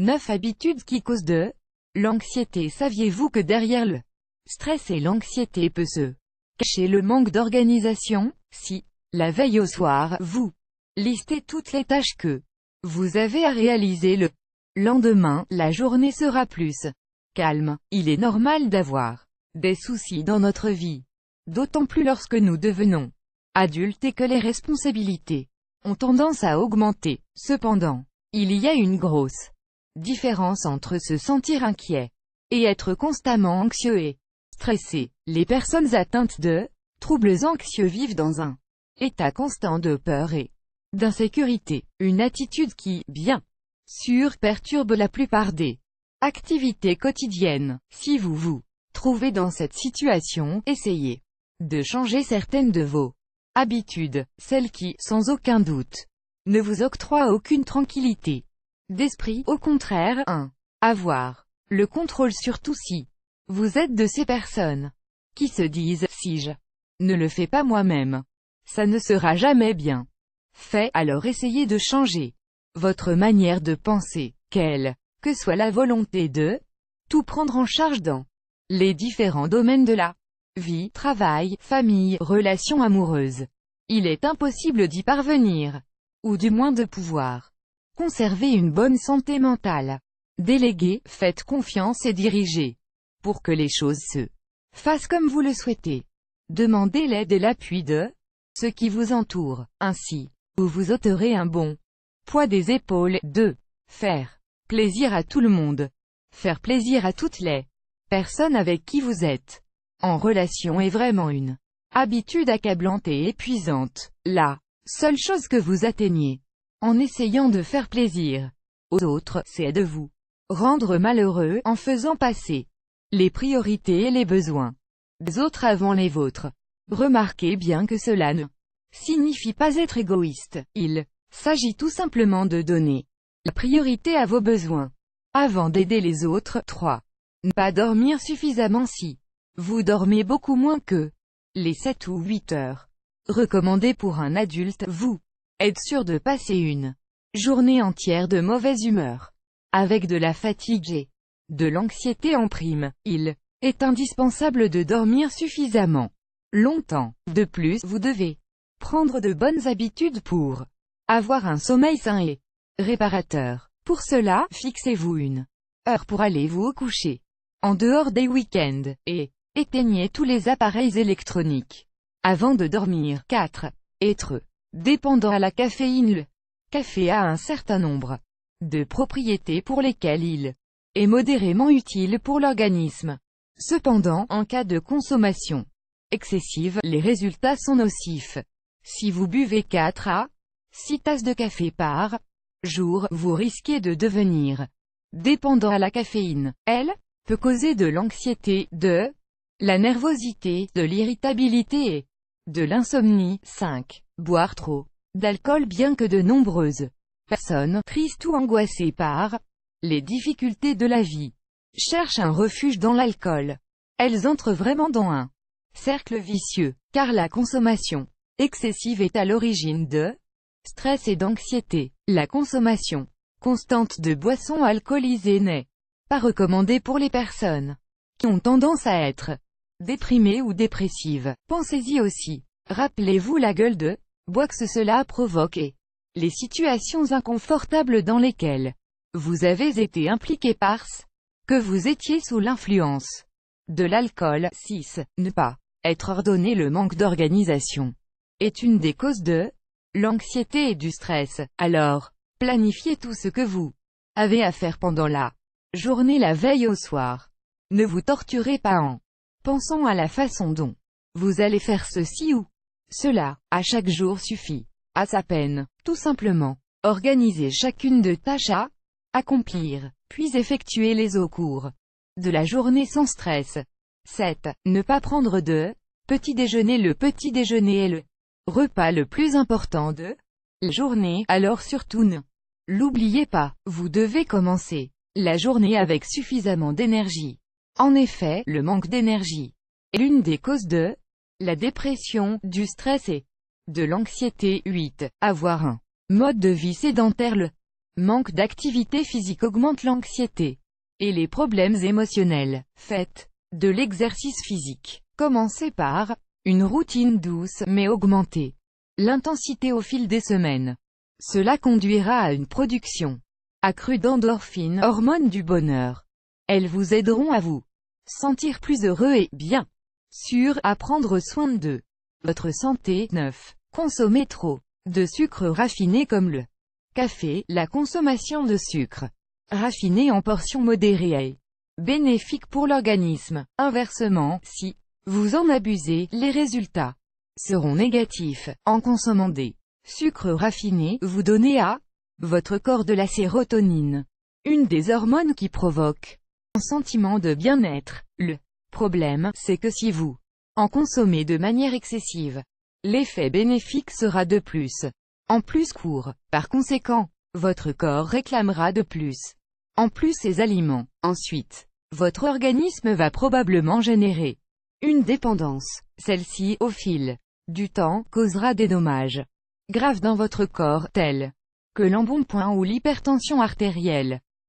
9 habitudes qui causent de l'anxiété. Saviez-vous que derrière le stress et l'anxiété peut se cacher le manque d'organisation? Si, la veille au soir, vous listez toutes les tâches que vous avez à réaliser le lendemain, la journée sera plus calme. Il est normal d'avoir des soucis dans notre vie, d'autant plus lorsque nous devenons adultes et que les responsabilités ont tendance à augmenter. Cependant, il y a une grosse différence entre se sentir inquiet et être constamment anxieux et stressé. Les personnes atteintes de troubles anxieux vivent dans un état constant de peur et d'insécurité, une attitude qui, bien sûr, perturbe la plupart des activités quotidiennes. Si vous vous trouvez dans cette situation, essayez de changer certaines de vos habitudes, celles qui, sans aucun doute, ne vous octroient aucune tranquillité d'esprit. Au contraire, 1. Avoir le contrôle, surtout si vous êtes de ces personnes qui se disent « si je ne le fais pas moi-même, ça ne sera jamais bien fait ». Alors essayez de changer votre manière de penser, quelle que soit la volonté de tout prendre en charge dans les différents domaines de la vie, travail, famille, relations amoureuses. Il est impossible d'y parvenir, ou du moins de pouvoir conserver une bonne santé mentale. Déléguez, faites confiance et dirigez pour que les choses se fassent comme vous le souhaitez. Demandez l'aide et l'appui de ceux qui vous entourent. Ainsi, vous vous ôterez un bon poids des épaules. 2. Faire plaisir à tout le monde. Faire plaisir à toutes les personnes avec qui vous êtes en relation est vraiment une habitude accablante et épuisante. La seule chose que vous atteignez en essayant de faire plaisir aux autres, c'est de vous rendre malheureux en faisant passer les priorités et les besoins des autres avant les vôtres. Remarquez bien que cela ne signifie pas être égoïste. Il s'agit tout simplement de donner la priorité à vos besoins avant d'aider les autres. 3. Ne pas dormir suffisamment. Si vous dormez beaucoup moins que les 7 ou 8 heures recommandées pour un adulte, vous êtes sûr de passer une journée entière de mauvaise humeur, avec de la fatigue et de l'anxiété en prime. Il est indispensable de dormir suffisamment longtemps. De plus, vous devez prendre de bonnes habitudes pour avoir un sommeil sain et réparateur. Pour cela, fixez-vous une heure pour aller vous coucher, en dehors des week-ends, et éteignez tous les appareils électroniques avant de dormir. 4. Être dépendant à la caféine. Le café a un certain nombre de propriétés pour lesquelles il est modérément utile pour l'organisme. Cependant, en cas de consommation excessive, les résultats sont nocifs. Si vous buvez 4 à 6 tasses de café par jour, vous risquez de devenir dépendant à la caféine. Elle peut causer de l'anxiété, de la nervosité, de l'irritabilité et de l'insomnie. 5. Boire trop d'alcool. Bien que de nombreuses personnes, tristes ou angoissées par les difficultés de la vie, cherchent un refuge dans l'alcool, elles entrent vraiment dans un cercle vicieux, car la consommation excessive est à l'origine de stress et d'anxiété. La consommation constante de boissons alcoolisées n'est pas recommandée pour les personnes qui ont tendance à être déprimées ou dépressives. Pensez-y aussi. Rappelez-vous la gueule de bois que cela provoque et les situations inconfortables dans lesquelles vous avez été impliqué parce que vous étiez sous l'influence de l'alcool. 6. Ne pas être ordonné. Le manque d'organisation est une des causes de l'anxiété et du stress. Alors, planifiez tout ce que vous avez à faire pendant la journée la veille au soir. Ne vous torturez pas en pensant à la façon dont vous allez faire ceci ou cela. À chaque jour suffit à sa peine. Tout simplement, organisez chacune de tâches à accomplir, puis effectuez-les au cours de la journée sans stress. 7. Ne pas prendre de petit déjeuner. Le petit déjeuner est le repas le plus important de la journée, alors surtout ne l'oubliez pas. Vous devez commencer la journée avec suffisamment d'énergie. En effet, le manque d'énergie est l'une des causes de la dépression, du stress et de l'anxiété. 8. Avoir un mode de vie sédentaire. Le Manque d'activité physique augmente l'anxiété et les problèmes émotionnels. Faites de l'exercice physique. Commencez par une routine douce mais augmentez l'intensité au fil des semaines. Cela conduira à une production accrue d'endorphines, hormones du bonheur. Elles vous aideront à vous sentir plus heureux et bien sûr à prendre soin de votre santé. 9. Consommer trop de sucre raffiné comme le café. La consommation de sucre raffiné en portions modérées est bénéfique pour l'organisme. Inversement, si vous en abusez, les résultats seront négatifs. En consommant des sucres raffinés, vous donnez à votre corps de la sérotonine, une des hormones qui provoque un sentiment de bien-être. Le problème, c'est que si vous en consommez de manière excessive, l'effet bénéfique sera de plus en plus court. Par conséquent, votre corps réclamera de plus en plus ces aliments. Ensuite, votre organisme va probablement générer une dépendance. Celle-ci, au fil du temps, causera des dommages graves dans votre corps, tels que l'embonpoint ou l'hypertension artérielle.